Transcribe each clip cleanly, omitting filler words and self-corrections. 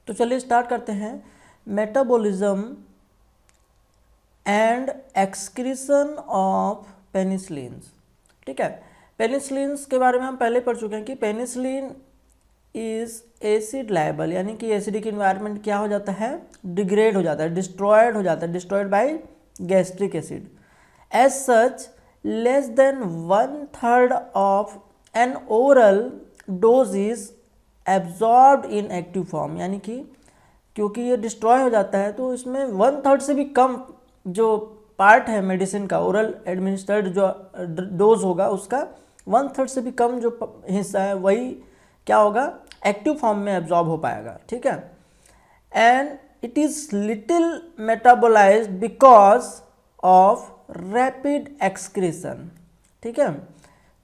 तो चलिए स्टार्ट करते हैं। Metabolism and excretion of penicillins. ठीक है, पेनिसिलिन्स के बारे में हम पहले पढ़ चुके हैं कि पेनिसिलिन इज एसिड लायबल, यानी कि एसिडिक इन्वायरमेंट क्या हो जाता है, डिग्रेड हो जाता है, डिस्ट्रॉयड हो जाता है, destroyed by gastric acid. As such less than 1/3 of an oral dose is absorbed in active form, यानी कि क्योंकि ये डिस्ट्रॉय हो जाता है तो इसमें 1/3 से भी कम जो पार्ट है मेडिसिन का, ओरल एडमिनिस्टर्ड जो डोज होगा उसका 1/3 से भी कम जो हिस्सा है वही क्या होगा, एक्टिव फॉर्म में एब्जॉर्ब हो पाएगा। ठीक है, and it is little metabolised because of rapid excretion. ठीक है,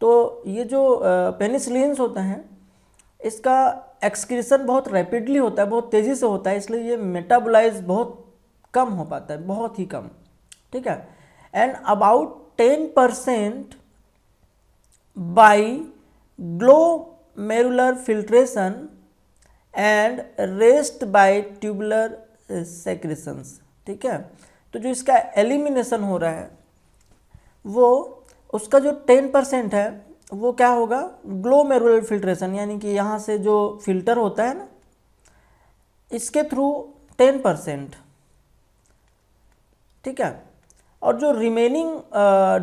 तो ये जो पेनिसिलिन्स होते हैं इसका एक्सक्रीशन बहुत रैपिडली होता है, बहुत तेज़ी से होता है, इसलिए ये मेटाबोलाइज बहुत कम हो पाता है, बहुत ही कम। ठीक है, and about 10% by glomerular filtration and rest by tubular secretions. ठीक है, तो जो इसका एलिमिनेशन हो रहा है वो उसका जो 10% है वो क्या होगा, ग्लोमेरुलर फिल्ट्रेशन, यानी कि यहाँ से जो फिल्टर होता है ना इसके थ्रू 10%। ठीक है, और जो रिमेनिंग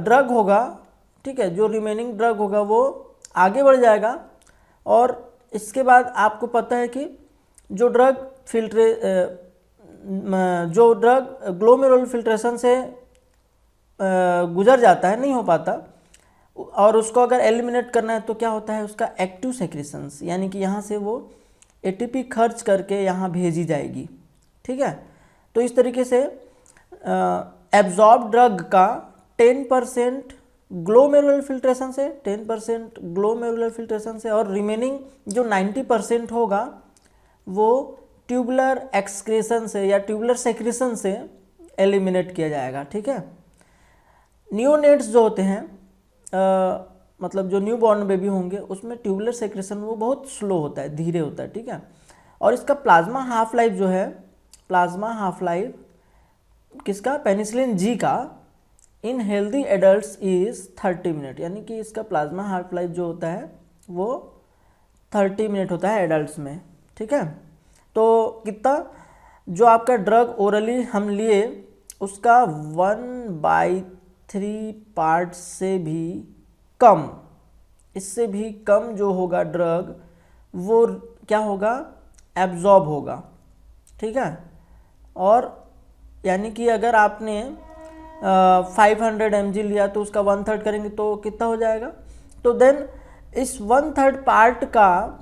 ड्रग होगा, ठीक है, जो रिमेनिंग ड्रग होगा वो आगे बढ़ जाएगा। और इसके बाद आपको पता है कि जो ड्रग ग्लोमेरुलर फिल्ट्रेशन से गुजर जाता है, नहीं हो पाता, और उसको अगर एलिमिनेट करना है तो क्या होता है उसका एक्टिव सेक्रेशंस, यानी कि यहाँ से वो एटीपी खर्च करके यहाँ भेजी जाएगी। ठीक है, तो इस तरीके से एब्जॉर्ब ड्रग का 10% ग्लोमेरुलर फिल्ट्रेशन से, 10% ग्लोमेरुलर फिल्ट्रेशन से, और रिमेनिंग जो 90% होगा वो ट्यूबुलर एक्सक्रीशन से या ट्यूबुलर सेक्रेशन से एलिमिनेट किया जाएगा। ठीक है, नियोनेट्स जो होते हैं मतलब जो न्यू बॉर्न बेबी होंगे उसमें ट्यूबुलर सेक्रेशन वो बहुत स्लो होता है, धीरे होता है। ठीक है, और इसका प्लाज्मा हाफ लाइफ जो है, प्लाज्मा हाफ लाइफ किसका, पेनिसिलिन जी का, इन हेल्दी एडल्ट्स इज 30 मिनट, यानी कि इसका प्लाज्मा हाफ लाइफ जो होता है वो 30 मिनट होता है एडल्ट्स में। ठीक है, तो कितना जो आपका ड्रग ओरली हम लिए उसका 1/3 पार्ट से भी कम, इससे भी कम जो होगा ड्रग वो क्या होगा, एब्जॉर्ब होगा। ठीक है, और यानी कि अगर आपने 500 mg लिया तो उसका 1/3 करेंगे तो कितना हो जाएगा, तो देन इस 1/3 पार्ट का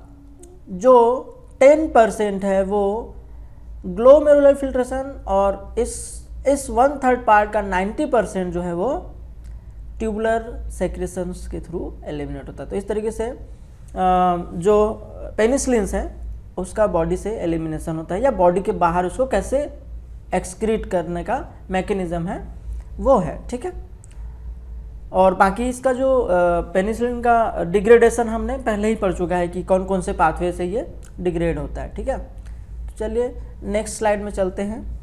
जो 10% है वो ग्लोमेरुलर फिल्ट्रेशन, और इस 1/3 पार्ट का 90% जो है वो ट्यूबुलर सेक्रेशंस के थ्रू एलिमिनेट होता है। तो इस तरीके से जो पेनिसिलिन्स है उसका बॉडी से एलिमिनेशन होता है, या बॉडी के बाहर उसको कैसे एक्सक्रीट करने का मैकेनिज्म है वो है। ठीक है, और बाकी इसका जो पेनिसिलिन का डिग्रेडेशन हमने पहले ही पढ़ चुका है कि कौन कौन से पाथवे से ये डिग्रेड होता है। ठीक है, तो चलिए नेक्स्ट स्लाइड में चलते हैं।